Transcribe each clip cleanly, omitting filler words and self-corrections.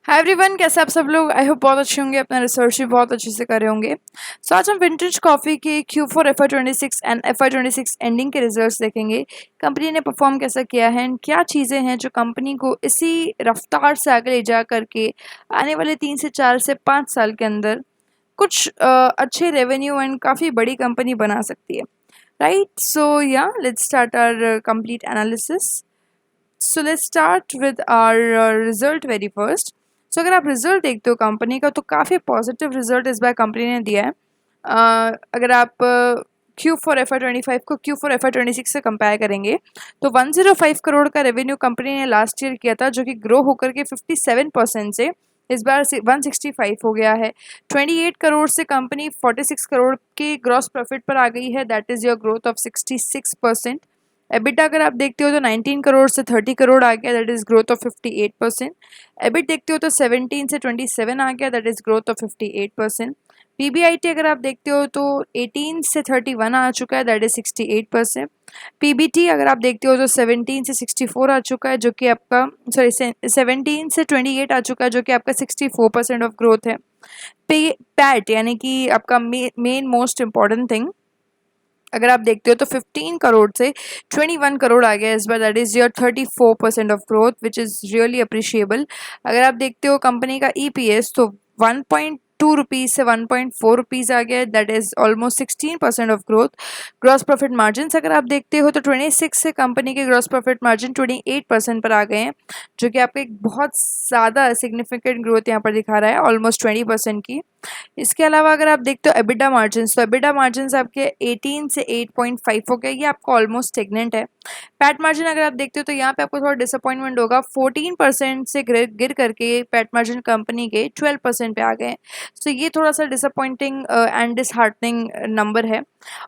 Hi everyone, कैसे आप सब लोग। आई होप बहुत अच्छे होंगे, अपना रिसर्च भी बहुत अच्छे से करे होंगे। सो आज हम विंटेज कॉफ़ी के Q4 FY26 and FY26 ending के रिजल्ट्स देखेंगे। कंपनी ने परफॉर्म कैसा किया है एंड क्या चीज़ें हैं जो कंपनी को इसी रफ्तार से आगे ले जा करके आने वाले 3 से 5 साल के अंदर कुछ अच्छे रेवेन्यू एंड काफ़ी बड़ी कंपनी बना सकती है। Right, so yeah let's start our complete analysis. So let's start with our result very first. So अगर आप रिजल्ट देखते हो कंपनी का, तो काफ़ी पॉजिटिव रिजल्ट इस बार कंपनी ने दिया है। अगर आप Q4 FY25 को Q4 FY26 से कंपेयर करेंगे तो 105 करोड़ का रेवेन्यू कंपनी ने लास्ट ईयर किया था, जो कि ग्रो होकर के 57% से इस बार 165 हो गया है। 28 करोड़ से कंपनी 46 करोड़ के ग्रॉस प्रॉफिट पर आ गई है, that is your growth of 66%। EBITDA अगर आप देखते हो तो 19 करोड़ से 30 करोड़ आ गया, that is growth of 58%। EBIT देखते हो तो 17 से 27 आ गया, that is growth of 58%। PBIT अगर आप देखते हो तो 18 से 31 आ चुका है, दैट इज़ 68%। पीबीटी अगर आप देखते हो तो 17 से 64 आ चुका है, जो कि आपका 17 से 28 आ चुका है, जो कि आपका 64% ऑफ ग्रोथ है। पैट यानी कि आपका मेन मोस्ट इम्पॉर्टेंट थिंग, अगर आप देखते हो तो 15 करोड़ से 21 करोड़ आ गया इस बार, that is your 34% of growth, which is really appreciable. अगर आप देखते हो कंपनी का ईपीएस तो 1.2 रुपीज़ से 1.4 रुपीज़ आ गया, that is almost 16% of growth. Gross profit margin अगर आप देखते हो तो 26 से कंपनी के ग्रॉस प्रॉफिट मार्जिन 28% पर आ गए हैं, जो कि आपको एक बहुत ज़्यादा सिग्निफिकेंट ग्रोथ यहाँ पर दिखा रहा है, ऑलमोस्ट 20% की। इसके अलावा अगर आप देखते हो एबिटा मार्जिन्स, तो एबिटा मार्जिन्स आपके 18 से 8.5 हो गया, ये आपका ऑलमोस्ट स्टेगनेंट है। पैट मार्जिन अगर आप देखते हो तो यहाँ पे आपको थोड़ा डिसअपॉइंटमेंट होगा, 14% से गिर करके पैट मार्जिन कंपनी के 12% पे आ गए। तो ये थोड़ा सा डिसअपॉइंटिंग एंड डिसहार्टनिंग नंबर है।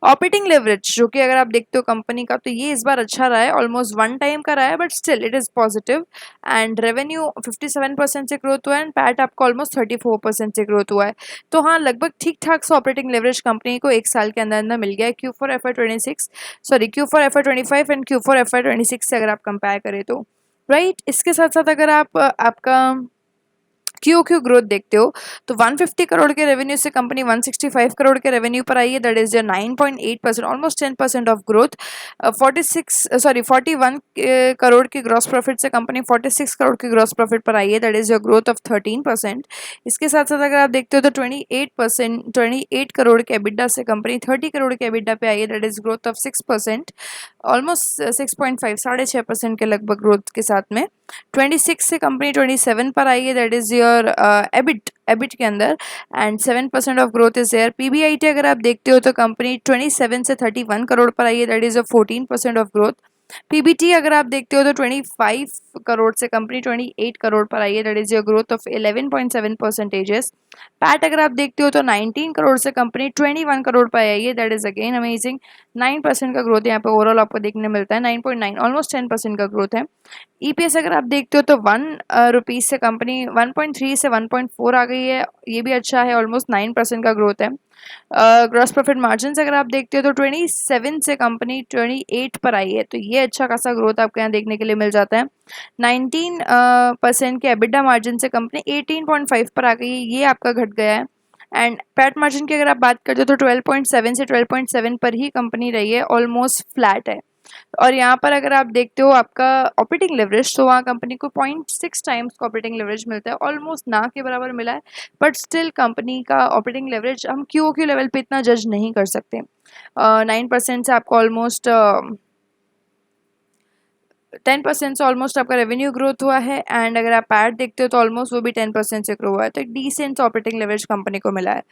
ऑपरेटिंग लेवरेज जो कि अगर आप देखते हो कंपनी का, तो ये इस बार अच्छा रहा है, ऑलमोस्ट 1 टाइम का रहा है, but still it is positive. And revenue 57% से ग्रोथ हुआ है एंड पैट आपका ऑलमोस्ट 34% से ग्रोथ हुआ है। तो हाँ, लगभग ठीक ठाक से ऑपरेटिंग लेवरेज कंपनी को एक साल के अंदर अंदर मिल गया है Q4 FY26 and Q4 FY26 से अगर आप कंपेयर करें तो। राइट, इसके साथ साथ अगर आप आपका क्यू ग्रोथ देखते हो तो 150 करोड़ के रेवेन्यू से कंपनी 165 करोड़ के रेवेन्यू पर आई है, that is 9.8%, almost 10% of growth. 41 crore की ग्रॉस प्रॉफिट से कंपनी 46 करोड़ की ग्रॉस प्रॉफिट पर आई है, that is your growth of 13%। इसके साथ साथ अगर आप देखते हो तो 28 करोड़ के एबिटा से कंपनी 30 करोड़ के एबिटा पे आई है, that is growth of 6%, almost 6.5 6.5% के लगभग ग्रोथ के साथ में। 26 से कंपनी 27 पर आई है, दैट इज योर एबिट के अंदर, and 7% of growth is there. PBIT अगर आप देखते हो तो कंपनी 27 से 31 करोड़ पर आई है, that is a 14% of growth. PBT अगर आप देखते हो तो 25 करोड़ से कंपनी 28 करोड़ पर आई है, that is your growth of 11.7%। PAT अगर आप देखते हो तो 19 करोड़ से कंपनी 21 करोड़ पर आई है, दैट इज अगेन अमेजिंग, 9% का ग्रोथ यहाँ पे ओवरऑल आपको देखने मिलता है, 9.9, ऑलमोस्ट 10% का ग्रोथ है। ईपीएस अगर आप देखते हो तो 1 रुपीज़ से कंपनी 1.3 से 1.4 आ गई है, ये भी अच्छा है, ऑलमोस्ट 9% का ग्रोथ है। ग्रॉस प्रॉफिट मार्जिन अगर आप देखते हो तो 27 से कंपनी 28 पर आई है, तो ये अच्छा खासा ग्रोथ आपको यहाँ देखने के लिए मिल जाता है। 19% के एबिटा मार्जिन से कंपनी 18.5 पर आ गई है, ये आपका घट गया है। एंड पैट मार्जिन की अगर आप बात करते हो तो 12.7 से 12.7 पर ही कंपनी रही है, ऑलमोस्ट फ्लैट है। और यहाँ पर अगर आप देखते हो आपका ऑपरेटिंग लेवरेज, तो वहाँ कंपनी को 0.6 टाइम्स का ऑपरेटिंग लेवरेज मिलता है, ऑलमोस्ट ना के बराबर मिला है, बट स्टिल कंपनी का ऑपरेटिंग लेवरेज हम क्यू लेवल पे इतना जज नहीं कर सकते। 9% से आपको ऑलमोस्ट 10% से ऑलमोस्ट आपका रेवेन्यू ग्रोथ हुआ है, एंड अगर आप पैट देखते हो तो ऑलमोस्ट वो भी 10% से ग्रो हुआ है, तो एक डिसेंट ऑपरेटिंग लेवरेज कंपनी को मिला है।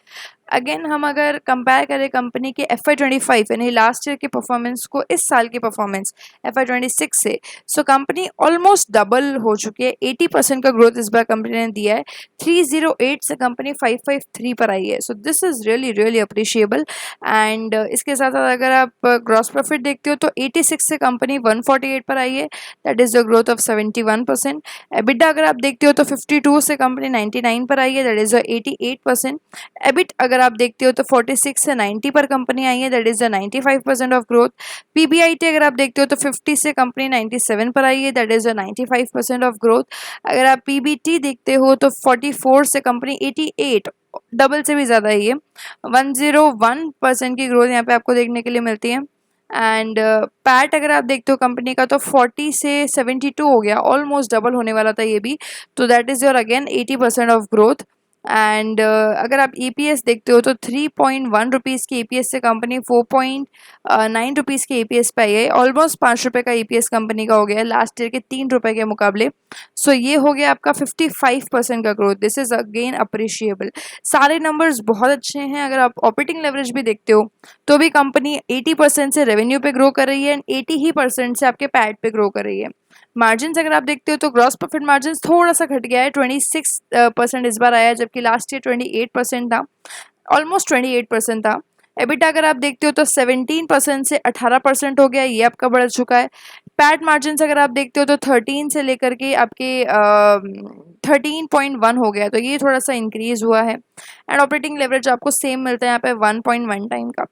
अगेन हम अगर कंपेयर करें कंपनी के FY25 यानी लास्ट ईयर के परफॉर्मेंस को इस साल की परफॉर्मेंस FY26 से, सो कंपनी ऑलमोस्ट डबल हो चुकी है, 80% का ग्रोथ इस बार कंपनी ने दिया है। 308 से कंपनी 553 पर आई है, so this is really really appreciable. And इसके साथ साथ अगर आप ग्रॉस प्रॉफिट देखते हो तो 86 से कंपनी 148 पर आई है, that is the growth of 71%। EBITDA अगर आप देखते हो तो 52 से कंपनी 99 पर आई है, दैट इज़ द 88%। एबिट अगर आप देखते हो तो 46 से 90 पर कंपनी आई है, that is the 95% of growth. PBIT अगर आप देखते हो तो 50 से कंपनी 97 पर आई है, that is the 95% of growth. अगर आप पीबीटी देखते हो तो 44 से कंपनी 88, डबल से भी ज़्यादा ही है, 101% की ग्रोथ यहाँ पे आपको देखने के लिए मिलती है। एंड पैट अगर आप देखते हो कंपनी का तो 40 से 72 हो गया, ऑलमोस्ट डबल होने वाला था ये भी, तो that is your again 80% of growth. And अगर आप ईपीएस देखते हो तो 3.1 रुपीज़ की ईपीएस से कंपनी 4.9 रुपीज़ के ईपीएस पे आई है, ऑलमोस्ट 5 रुपये का ईपीएस कंपनी का हो गया है लास्ट ईयर के 3 रुपये के मुकाबले। सो ये हो गया आपका 55% का growth, this is again appreciable. सारे नंबर्स बहुत अच्छे हैं। अगर आप ऑपरेटिंग लेवरेज भी देखते हो तो भी कंपनी 80% से रेवेन्यू पे ग्रो कर रही है एंड 80% से आपके पैट पे ग्रो कर रही है। मार्जिन अगर आप देखते हो तो ग्रॉस प्रॉफिट मार्जिन थोड़ा सा घट गया है, 26% इस बार आया है, जबकि लास्ट ईयर 28% था, ऑलमोस्ट 28% था। एबिटा अगर आप देखते हो तो 17% से 18% हो गया, ये आपका बढ़ चुका है। पैट मार्जिन अगर आप देखते हो तो 13 से लेकर के आपके 13.1 हो गया, तो ये थोड़ा सा इंक्रीज हुआ है। एंड ऑपरेटिंग लेवरेज आपको सेम मिलता है यहाँ पे 1.1 टाइम का।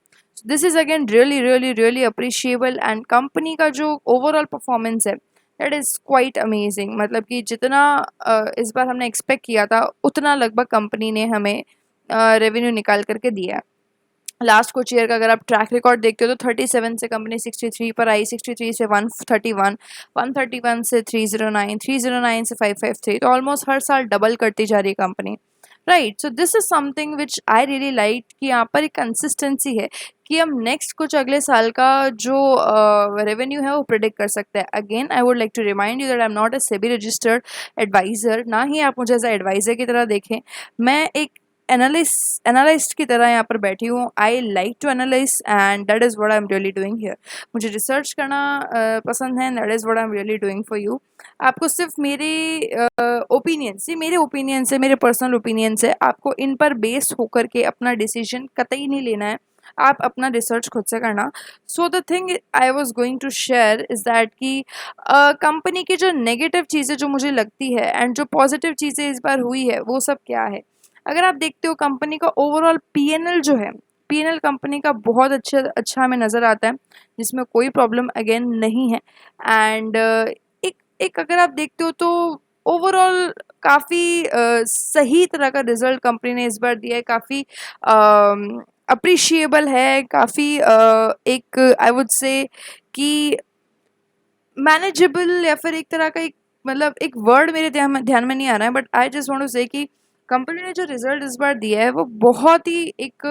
This is again really really really appreciable. And company का जो ओवरऑल परफॉर्मेंस है दैट इज़ क्वाइट अमेजिंग, मतलब कि जितना इस बार हमने एक्सपेक्ट किया था उतना लगभग कंपनी ने हमें रेवेन्यू निकाल करके दिया है। लास्ट कुछ ईयर का अगर आप ट्रैक रिकॉर्ड देखते हो तो 37 से कंपनी 63 पर आई, 63 से 131, 131 से 309, 309 से 553, तो ऑलमोस्ट हर साल डबल करती जा रही है company, right. So this is something which I really like कि यहाँ पर एक कंसिस्टेंसी है कि हम नेक्स्ट कुछ अगले साल का जो रेवेन्यू है वो प्रिडिक्ट कर सकते हैं। Again I would like to remind you that I am not a SEBI registered adviser, ना ही आप मुझे एज अ एडवाइज़र की तरह देखें, मैं एक एनालिस्ट की तरह यहाँ पर बैठी हूँ। I like to analyse and that is what I am really doing here. मुझे रिसर्च करना पसंद है, that is what I am really doing for you. आपको सिर्फ मेरे ओपिनियन से, मेरे पर्सनल ओपिनियन से आपको इन पर बेस्ड होकर के अपना डिसीजन कतई नहीं लेना है, आप अपना रिसर्च खुद से करना। So the thing I was going to share is that कि कंपनी की जो नेगेटिव चीज़ें जो मुझे लगती है एंड जो पॉजिटिव चीज़ें इस बार हुई है वो सब क्या है। अगर आप देखते हो कंपनी का ओवरऑल पीएनएल जो है, पीएनएल कंपनी का बहुत अच्छा हमें नज़र आता है, जिसमें कोई प्रॉब्लम अगेन नहीं है। एंड एक एक अगर आप देखते हो तो ओवरऑल काफ़ी सही तरह का रिजल्ट कंपनी ने इस बार दिया है, काफ़ी अप्रिशिएबल है, काफ़ी एक आई वुड से कि मैनेजेबल, या फिर एक तरह का एक मतलब एक वर्ड मेरे ध्यान में नहीं आ रहा है, but I just want to say कि कंपनी ने जो रिजल्ट इस बार दिया है वो बहुत ही एक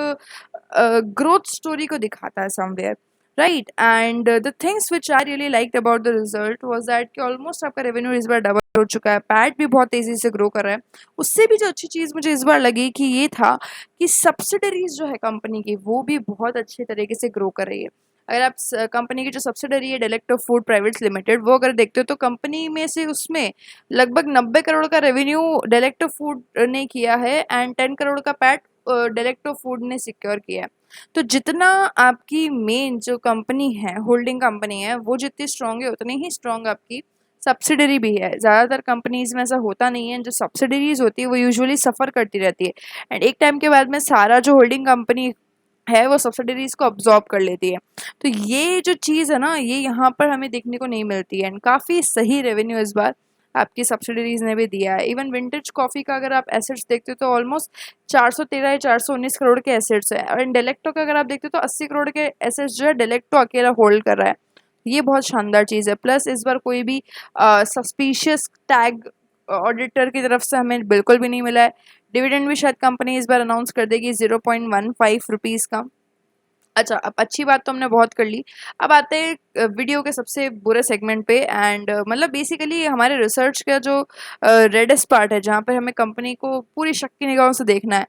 ग्रोथ स्टोरी को दिखाता है somewhere, right. And the things which I really like about the result was that कि ऑलमोस्ट आपका रेवेन्यू इस बार डबल हो चुका है, पैट भी बहुत तेज़ी से ग्रो कर रहा है। उससे भी जो अच्छी चीज़ मुझे इस बार लगी कि ये था कि सब्सिडरीज जो है कंपनी की वो भी बहुत अच्छे तरीके से ग्रो कर रही है। अगर आप कंपनी की जो सब्सिडरी है डेलेक्टो फूड प्राइवेट लिमिटेड, वो अगर देखते हो तो कंपनी में से उसमें लगभग 90 करोड़ का रेवेन्यू डेलेक्टो फूड ने किया है एंड 10 करोड़ का पैट डेलेक्टो फूड ने सिक्योर किया है। तो जितना आपकी मेन जो कंपनी है, होल्डिंग कंपनी है, वो जितनी स्ट्रांग है उतनी ही स्ट्रांग आपकी सब्सिडरी भी है। ज़्यादातर कंपनीज में ऐसा होता नहीं है, जो सब्सिडरीज होती है वो यूजुअली सफ़र करती रहती है एंड एक टाइम के बाद में सारा जो होल्डिंग कंपनी है वो सब्सिडरीज को अब्जॉर्ब कर लेती है। तो ये जो चीज़ है ना, ये यहाँ पर हमें देखने को नहीं मिलती है एंड काफ़ी सही रेवेन्यू इस बार आपकी सब्सिडरीज ने भी दिया है। इवन विंटेज कॉफ़ी का अगर आप एसेट्स देखते हो तो ऑलमोस्ट 413 या 419 करोड़ के एसेट्स है, और डेलेक्टो का अगर आप देखते हो तो 80 करोड़ के एसेट्स जो है डेलेक्टो अकेला होल्ड कर रहा है। ये बहुत शानदार चीज़ है। प्लस इस बार कोई भी सस्पिशियस टैग ऑडिटर की तरफ से हमें बिल्कुल भी नहीं मिला है। डिविडेंड भी शायद कंपनी इस बार अनाउंस कर देगी 0.15 रुपीज़ का। अच्छा, अब अच्छी बात तो हमने बहुत कर ली, अब आते हैं वीडियो के सबसे बुरे सेगमेंट पे। एंड मतलब बेसिकली हमारे रिसर्च का जो रेडेस्ट पार्ट है, जहाँ पर हमें कंपनी को पूरी शक की निगाहों से देखना है।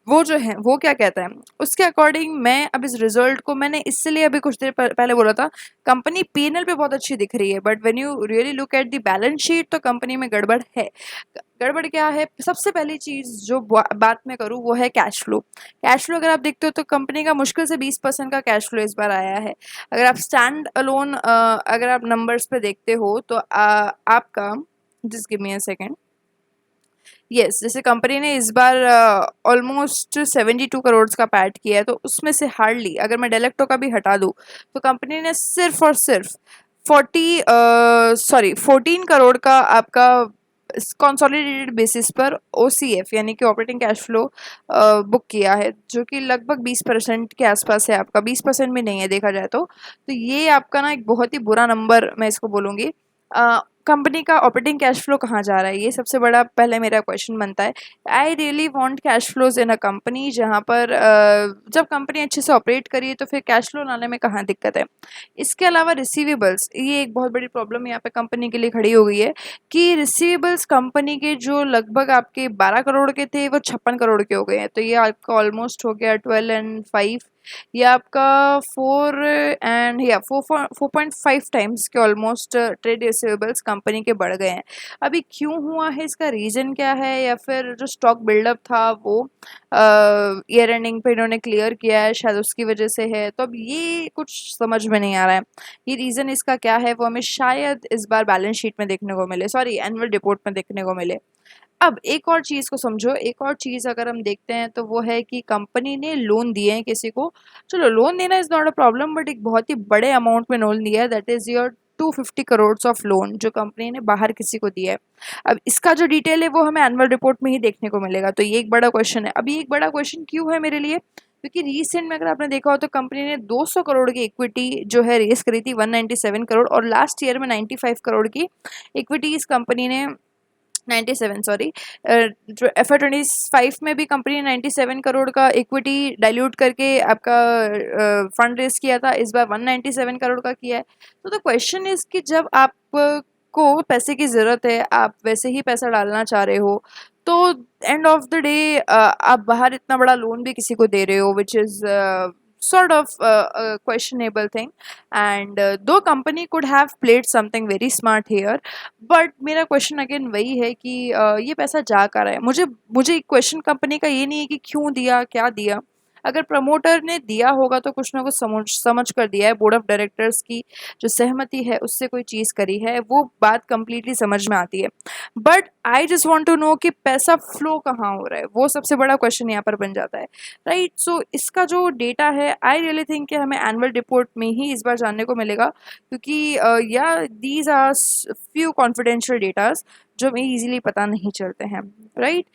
वो जो है वो क्या कहता है उसके अकॉर्डिंग मैं अब इस रिजल्ट को मैंने इसलिए अभी कुछ देर पहले बोला था कंपनी पीएनएल पे बहुत अच्छी दिख रही है but when you really look at the balance sheet तो कंपनी में गड़बड़ है। गड़बड़ क्या है? सबसे पहली चीज जो बात मैं करूँ वो है कैश फ्लो। कैश फ्लो अगर आप देखते हो तो कंपनी का मुश्किल से 20% का कैश फ्लो इस बार आया है। अगर आप स्टैंड अलोन अगर आप नंबर्स पे देखते हो तो आपका just give me a second. Yes जैसे कंपनी ने इस बार ऑलमोस्ट 72 करोड़ का पैट किया है तो उसमें से हार्डली अगर मैं डेलेक्टो का भी हटा दूँ तो कंपनी ने सिर्फ और सिर्फ 14 करोड़ का आपका कंसोलिडेटेड बेसिस पर ओसीएफ यानी कि ऑपरेटिंग कैश फ्लो बुक किया है जो कि लगभग 20% के आसपास है। आपका 20% भी नहीं है देखा जाए तो ये आपका ना एक बहुत ही बुरा नंबर मैं इसको बोलूँगी। कंपनी का ऑपरेटिंग कैश फ्लो कहाँ जा रहा है ये सबसे बड़ा पहले मेरा क्वेश्चन बनता है। I really want cash flows in a company जहाँ पर जब कंपनी अच्छे से ऑपरेट करिए तो फिर कैश फ्लो लाने में कहाँ दिक्कत है। इसके अलावा रिसीवेबल्स ये एक बहुत बड़ी प्रॉब्लम यहाँ पे कंपनी के लिए खड़ी हो गई है कि रिसीवेबल्स कंपनी के जो लगभग आपके 12 करोड़ के थे वो 56 करोड़ के हो गए हैं तो ये आपका ऑलमोस्ट हो गया 12 and 5। ये आपका 4.5 टाइम्स के ऑलमोस्ट ट्रेड रिसीवेबल्स कंपनी के बढ़ गए हैं। अभी क्यों हुआ है इसका रीज़न क्या है या फिर जो स्टॉक बिल्डअप था वो ईयर एंडिंग पे इन्होंने क्लियर किया है शायद उसकी वजह से है। तो अब ये कुछ समझ में नहीं आ रहा है ये रीज़न इसका क्या है वो हमें शायद इस बार बैलेंस शीट में देखने को मिले सॉरी एनुअल रिपोर्ट में देखने को मिले। अब एक और चीज़ को समझो एक और चीज़ अगर हम देखते हैं तो वो है कि कंपनी ने लोन दिए हैं किसी को। चलो लोन देना is not a problem but एक बहुत ही बड़े अमाउंट में लोन दिया है that is your 250 crore of loan जो कंपनी ने बाहर किसी को दिया है। अब इसका जो डिटेल है वो हमें एनुअल रिपोर्ट में ही देखने को मिलेगा तो ये एक बड़ा क्वेश्चन है। अभी एक बड़ा क्वेश्चन क्यों है मेरे लिए क्योंकि रिसेंट में अगर आपने देखा हो तो कंपनी ने 200 करोड़ की इक्विटी जो है रेस करी थी 197 करोड़ और लास्ट ईयर में 95 करोड़ की इक्विटी इस कंपनी ने 97 सॉरी जो FY 25 में भी कंपनी ने 97 करोड़ का इक्विटी डाइल्यूट करके आपका फंड रेज किया था। इस बार 197 करोड़ का किया है। तो द क्वेश्चन इज कि जब आपको पैसे की ज़रूरत है आप वैसे ही पैसा डालना चाह रहे हो तो एंड ऑफ द डे आप बाहर इतना बड़ा लोन भी किसी को दे रहे हो which is sort of a questionable thing and though company could have played something very smart here but मेरा क्वेश्चन अगेन वही है कि ये पैसा जा कर रहा है। मुझे मुझे क्वेश्चन कंपनी का ये नहीं है कि क्यों दिया क्या दिया। अगर प्रमोटर ने दिया होगा तो कुछ ना कुछ समझ कर दिया है। बोर्ड ऑफ डायरेक्टर्स की जो सहमति है उससे कोई चीज़ करी है वो बात कंप्लीटली समझ में आती है। But I just want to know कि पैसा फ्लो कहाँ हो रहा है वो सबसे बड़ा क्वेश्चन यहाँ पर बन जाता है राइट। सो इसका जो डेटा है आई रियली थिंक कि हमें एनुअल रिपोर्ट में ही इस बार जानने को मिलेगा क्योंकि या these are few confidential datas जो हमें इजीली पता नहीं चलते हैं राइट।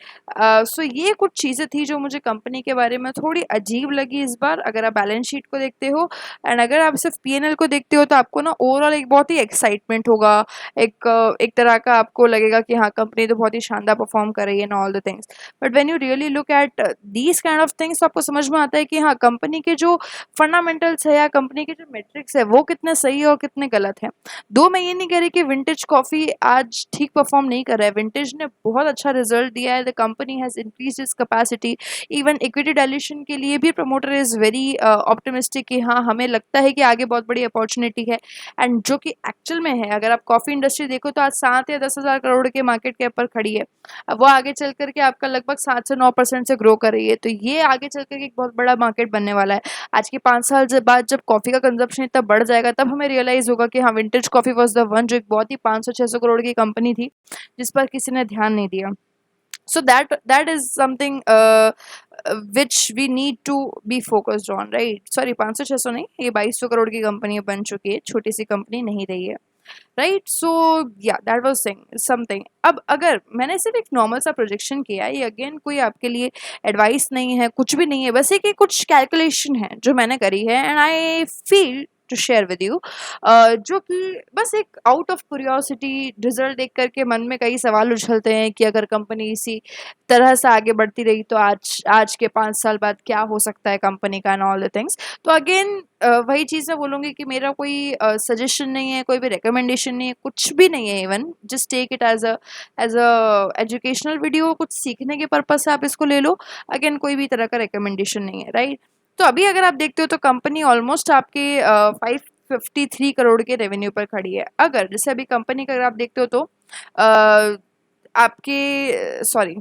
सो ये कुछ चीज़ें थी जो मुझे कंपनी के बारे में थोड़ी अजीब लगी इस बार। अगर आप बैलेंस शीट को देखते हो एंड अगर आप सिर्फ पीएनएल को देखते हो तो आपको ना ओवरऑल एक बहुत ही एक्साइटमेंट होगा एक तरह का आपको लगेगा कि हाँ कंपनी तो बहुत ही शानदार परफॉर्म कर रही है and all the things. But when you really look at these kind of things तो आपको समझ में आता है कि हाँ कंपनी के जो फंडामेंटल्स है या कंपनी के जो मेट्रिक्स है वो कितने सही है और कितने गलत हैं। दो मैं ये नहीं कह रही कि विंटेज कॉफ़ी आज ठीक परफॉर्म नहीं कर रहा है। विंटेज ने बहुत अच्छा रिजल्ट दिया है। The company has increase its capacity even equity dilution के लिए भी प्रमोटर इज़ वेरी ऑप्टिमिस्टिक कि हाँ हमें लगता है कि आगे बहुत बड़ी अपॉर्चुनिटी है एंड जो कि एक्चुअल में है। अगर आप कॉफ़ी इंडस्ट्री देखो तो आज 7 या 10,000 करोड़ के मार्केट कैप पर खड़ी है। अब वो आगे चल करके आपका लगभग 7 से 9% से ग्रो कर रही है तो ये आगे चल करके एक बहुत बड़ा मार्केट बनने वाला है। आज के 5 साल बाद जब कॉफ़ी का कंजप्शन इतना बढ़ जाएगा तब हमें रियलाइज़ होगा कि हाँ vintage coffee was the one जो एक बहुत ही 500-600 करोड़ की कंपनी थी जिस पर किसी ने ध्यान नहीं दिया। So that is something which we need to be focused on, right? Sorry 500-600 नहीं ये 2200 करोड़ की कंपनी बन चुकी है। छोटी सी कंपनी नहीं रही है राइट। सो या दैट वाज समथिंग। अब अगर मैंने सिर्फ एक नॉर्मल सा प्रोजेक्शन किया है ये अगेन कोई आपके लिए एडवाइस नहीं है कुछ भी नहीं है बस एक कुछ कैलकुलेशन है जो मैंने करी है and I feel to share with you, जो कि बस एक आउट ऑफ क्यूरियोसिटी रिजल्ट देख करके मन में कई सवाल उछलते हैं कि अगर कंपनी इसी तरह से आगे बढ़ती रही तो आज आज के 5 साल बाद क्या हो सकता है कंपनी का एंड ऑल द थिंग्स। तो अगेन वही चीज़ मैं बोलूँगी कि मेरा कोई सजेशन नहीं है, कोई भी रिकमेंडेशन नहीं है, कुछ भी नहीं है, even just take it as a educational video, कुछ सीखने के पर्पज से आप इसको ले लो। अगेन कोई भी तरह का रिकमेंडेशन नहीं है, राइट। तो अभी अगर आप देखते हो तो कंपनी ऑलमोस्ट आपके 553 करोड़ के रेवेन्यू पर खड़ी है। अगर जैसे अभी कंपनी का अगर आप देखते हो तो आपके सॉरी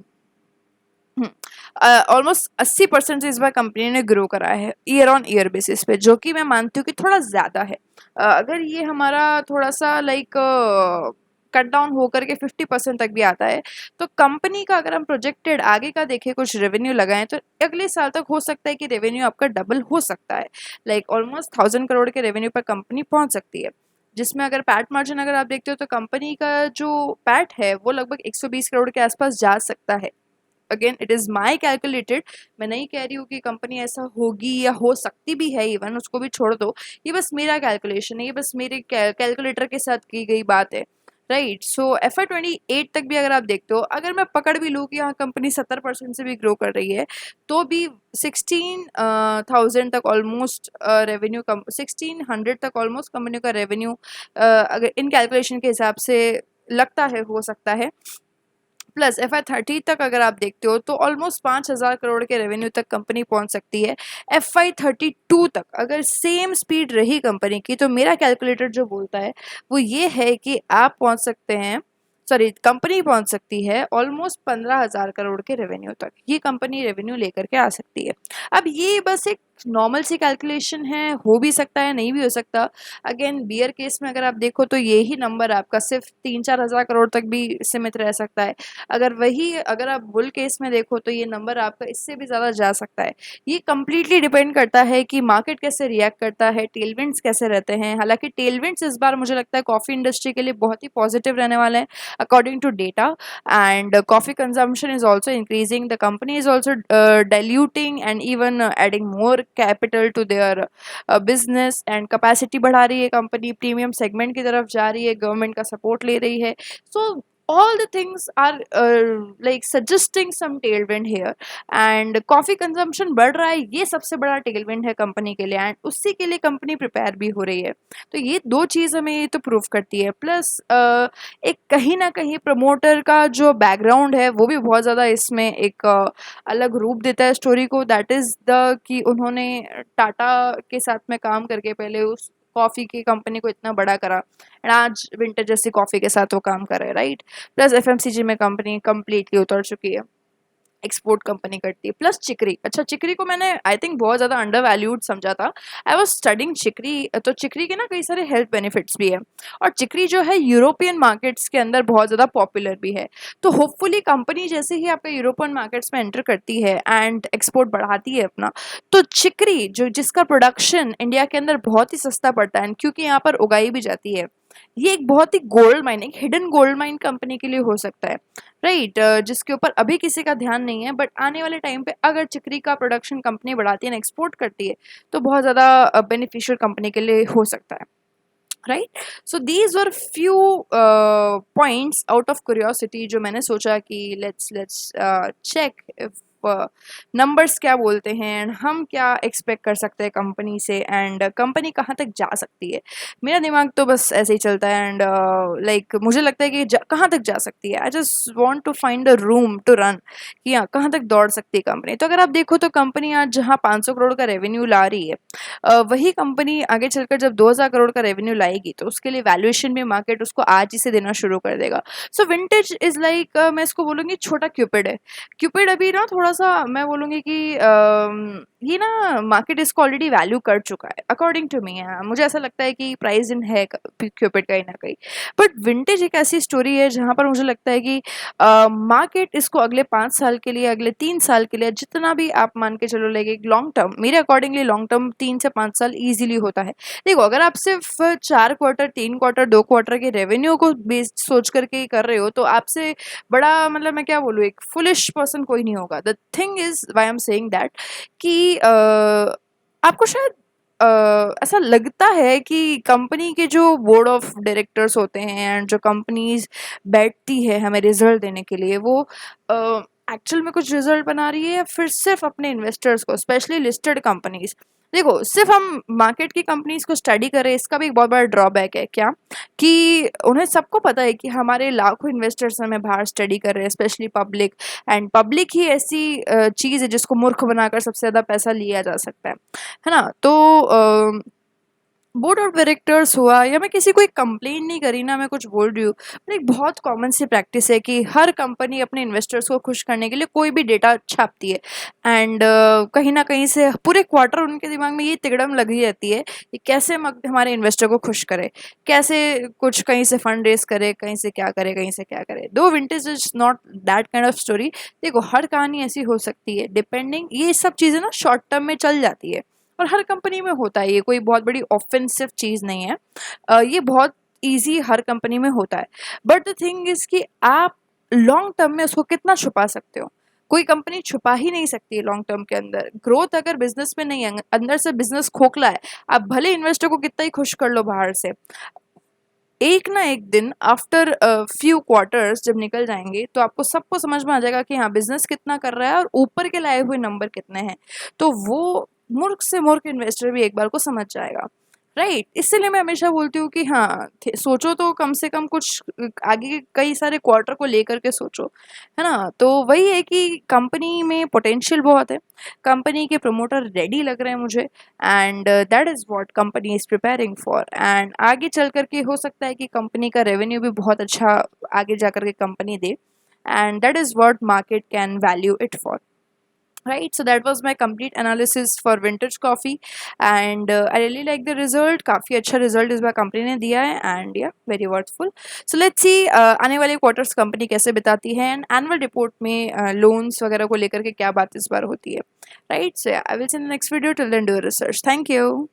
ऑलमोस्ट 80% से इस बार कंपनी ने ग्रो करा है ईयर ऑन ईयर बेसिस पे, जो कि मैं मानती हूँ कि थोड़ा ज़्यादा है। अगर ये हमारा थोड़ा सा लाइक कट डाउन होकर के 50% तक भी आता है तो कंपनी का अगर हम प्रोजेक्टेड आगे का देखें, कुछ रेवेन्यू लगाएं तो अगले साल तक हो सकता है कि रेवेन्यू आपका डबल हो सकता है। लाइक ऑलमोस्ट 1000 करोड़ के रेवेन्यू पर कंपनी पहुंच सकती है, जिसमें अगर पैट मार्जिन अगर आप देखते हो तो कंपनी का जो पैट है वो लगभग 120 करोड़ के आसपास जा सकता है। Again it is my calculated, मैं नहीं कह रही हूँ कि कंपनी ऐसा होगी या हो सकती भी है, इवन उसको भी छोड़ दो, ये बस मेरा कैलकुलेशन है, ये बस मेरे कैलकुलेटर के साथ की गई बात है, राइट। सो FY 28 तक भी अगर आप देखते हो, अगर मैं पकड़ भी लूँ कि हाँ कंपनी 70% से भी ग्रो कर रही है तो भी 16,000 तक ऑलमोस्ट रेवेन्यू, कम 1600 तक ऑलमोस्ट कंपनी का रेवेन्यू अगर इन कैलकुलेशन के हिसाब से लगता है हो सकता है। प्लस FY 30 तक अगर आप देखते हो तो ऑलमोस्ट 5,000 करोड़ के रेवेन्यू तक कंपनी पहुंच सकती है। FY 32 तक अगर सेम स्पीड रही कंपनी की तो मेरा कैलकुलेटर जो बोलता है वो ये है कि आप पहुंच सकते हैं, सॉरी कंपनी पहुंच सकती है ऑलमोस्ट 15,000 करोड़ के रेवेन्यू तक, ये कंपनी रेवेन्यू लेकर के आ सकती है। अब ये बस एक नॉर्मल सी कैलकुलेशन है, हो भी सकता है नहीं भी हो सकता। अगेन बियर केस में अगर आप देखो तो यही नंबर आपका सिर्फ 3-4 हज़ार करोड़ तक भी सीमित रह सकता है। अगर आप बुल केस में देखो तो ये नंबर आपका इससे भी ज़्यादा जा सकता है। ये कम्प्लीटली डिपेंड करता है कि मार्केट कैसे रिएक्ट करता है, टेलविंड्स कैसे रहते हैं। हालांकि टेलविंड्स इस बार मुझे लगता है कॉफ़ी इंडस्ट्री के लिए बहुत ही पॉजिटिव रहने वाले हैं according to data, and coffee consumption is also increasing. The company is also diluting and even adding more capital to their business, and capacity बढ़ा रही है कंपनी, प्रीमियम सेगमेंट की तरफ जा रही है, गवर्नमेंट का सपोर्ट ले रही है। सो all the things are like suggesting some tailwind here, and coffee consumption बढ़ रहा है, ये सबसे बड़ा टेलविंड है कंपनी के लिए, एंड उसी के लिए कंपनी प्रिपेयर भी हो रही है। तो ये दो चीज़ हमें ये तो प्रूव करती है। प्लस एक कहीं ना कहीं प्रमोटर का जो बैकग्राउंड है वो भी बहुत ज़्यादा इसमें एक अलग रूप देता है स्टोरी को। दैट इज़ द कि उन्होंने टाटा के साथ में काम करके पहले उस कॉफ़ी की कंपनी को इतना बड़ा करा, एंड आज विंटर जैसी कॉफ़ी के साथ वो काम कर रहे हैं, राइट। प्लस FMCG में कंपनी कम्प्लीटली उतर चुकी है, एक्सपोर्ट कंपनी करती है। प्लस चिकरी, अच्छा चिकरी को मैंने आई थिंक बहुत ज़्यादा अंडर वैल्यूड समझा था। आई वॉज स्टडिंग चिकरी, तो चिकरी के ना कई सारे हेल्थ बेनिफिट्स भी है, और चिकरी जो है यूरोपियन मार्केट्स के अंदर बहुत ज़्यादा पॉपुलर भी है। तो होपफुली कंपनी जैसे ही आपका यूरोपियन मार्केट्स में एंटर करती है एंड एक्सपोर्ट बढ़ाती है अपना, तो चिकरी जो जिसका प्रोडक्शन इंडिया के अंदर बहुत ही सस्ता पड़ता है क्योंकि यहाँ पर उगाई भी जाती है, ये एक बहुत ही गोल्ड माइन, एक हिडन गोल्ड माइन कंपनी के लिए हो सकता है, राइट। जिसके ऊपर अभी किसी का ध्यान नहीं है, बट आने वाले टाइम पे अगर चिकरी का प्रोडक्शन कंपनी बढ़ाती है, एक्सपोर्ट करती है, तो बहुत ज़्यादा बेनिफिशियल कंपनी के लिए हो सकता है, right. So these were few points out of curiosity जो मैंने सोचा कि लेट्स चेक इफ नंबर्स क्या बोलते हैं एंड हम क्या एक्सपेक्ट कर सकते हैं कंपनी से, एंड कंपनी कहाँ तक जा सकती है। मेरा दिमाग तो बस ऐसे ही चलता है, एंड लाइक मुझे लगता है कि कहाँ तक जा सकती है। I just want to find a room to run कि हाँ कहाँ तक दौड़ सकती है कंपनी। तो अगर आप देखो तो कंपनी आज जहाँ 500 करोड़ का रेवेन्यू ला रही है, वही कंपनी आगे चलकर जब 2000 करोड़ का रेवेन्यू लाएगी तो उसके लिए वैल्यूएशन भी मार्केट उसको आज ही से देना शुरू कर देगा। सो विंटेज इज़ लाइक मैं इसको बोलूँगी छोटा क्यूपिड है। क्यूपिड अभी ना थोड़ा सा मैं बोलूँगी कि ये ना मार्केट इसको ऑलरेडी वैल्यू कर चुका है अकॉर्डिंग टू मी। मुझे ऐसा लगता है कि प्राइस इन है क्यूपिड कहीं ना कहीं, बट विंटेज एक ऐसी स्टोरी है जहाँ पर मुझे लगता है कि मार्केट इसको अगले 5 साल के लिए, अगले 3 साल के लिए, जितना भी आप मान के चलो लेंगे लॉन्ग टर्म, मेरे अकॉर्डिंगली लॉन्ग टर्म 3 से 5 साल ईजिली होता है। देखो अगर आप सिर्फ 4 क्वार्टर, 3 क्वार्टर, 2 क्वार्टर के रेवेन्यू को बेस सोच करके कर रहे हो तो आपसे बड़ा मतलब मैं क्या बोलूँ एक फुलिश पर्सन कोई नहीं होगा। The thing is why am saying that कि आपको शायद ऐसा लगता है कि कंपनी के जो बोर्ड ऑफ डायरेक्टर्स होते हैं एंड जो कंपनीज बैठती है हमें रिजल्ट देने के लिए, वो एक्चुअल में कुछ रिजल्ट बना रही है या फिर सिर्फ अपने इन्वेस्टर्स को, स्पेशली लिस्टेड कंपनीज। देखो, सिर्फ हम मार्केट की कंपनीज को स्टडी करें, इसका भी एक बहुत बड़ा ड्रॉबैक है क्या, कि उन्हें सबको पता है कि हमारे लाखों इन्वेस्टर्स हमें बाहर स्टडी कर रहे हैं, स्पेशली पब्लिक। एंड पब्लिक ही ऐसी चीज़ है जिसको मूर्ख बनाकर सबसे ज़्यादा पैसा लिया जा सकता है ना। तो बोर्ड ऑफ डायरेक्टर्स हुआ, या मैं किसी को एक कंप्लेन नहीं करी ना, मैं कुछ बोल रही हूँ, पर एक बहुत कॉमन सी प्रैक्टिस है कि हर कंपनी अपने इन्वेस्टर्स को खुश करने के लिए कोई भी डेटा छापती है। एंड कहीं ना कहीं से पूरे क्वार्टर उनके दिमाग में ये तिकड़म लगी रहती है कि कैसे हमारे इन्वेस्टर को खुश करे, कैसे कुछ कहीं से फंड रेज करे, कहीं से क्या करे, कहीं से क्या करे। दो vintage is not that kind of story. देखो, हर कहानी ऐसी हो सकती है, डिपेंडिंग, ये सब चीज़ें ना शॉर्ट टर्म में चल जाती है और हर कंपनी में होता है, ये कोई बहुत बड़ी ऑफेंसिव चीज़ नहीं है। ये बहुत ईजी हर कंपनी में होता है। बट द थिंग इज कि आप लॉन्ग टर्म में उसको कितना छुपा सकते हो। कोई कंपनी छुपा ही नहीं सकती है लॉन्ग टर्म के अंदर। ग्रोथ अगर बिजनेस में नहीं है, अंदर से बिजनेस खोखला है, आप भले इन्वेस्टर को कितना ही खुश कर लो बाहर से, एक ना एक दिन आफ्टर फ्यू क्वार्टर्स जब निकल जाएंगे तो आपको सबको समझ में आ जाएगा कि हाँ, बिजनेस कितना कर रहा है और ऊपर के लाए हुए नंबर कितने हैं। तो वो मूर्ख से मूर्ख इन्वेस्टर भी एक बार को समझ जाएगा, राइट। इसीलिए मैं हमेशा बोलती हूँ कि हाँ, सोचो तो कम से कम कुछ आगे के कई सारे क्वार्टर को लेकर के सोचो, है ना। तो वही है कि कंपनी में पोटेंशियल बहुत है, कंपनी के प्रमोटर रेडी लग रहे हैं मुझे, and that is what company is preparing for. And आगे चल करके हो सकता है कि कंपनी का रेवेन्यू भी बहुत अच्छा आगे जा करके company they, and that is what market can value it for, right? So that was my complete analysis for vintage coffee, and I really like the result। काफ़ी अच्छा रिजल्ट इस बार कंपनी ने दिया है, एंड या very worthful. So let's see आने वाले quarters company कैसे बिताती है, एंड एनुअल रिपोर्ट में लोन्स वगैरह को लेकर के क्या बात इस बार होती है, right. So I will see in the next video. Till then do research. Thank you.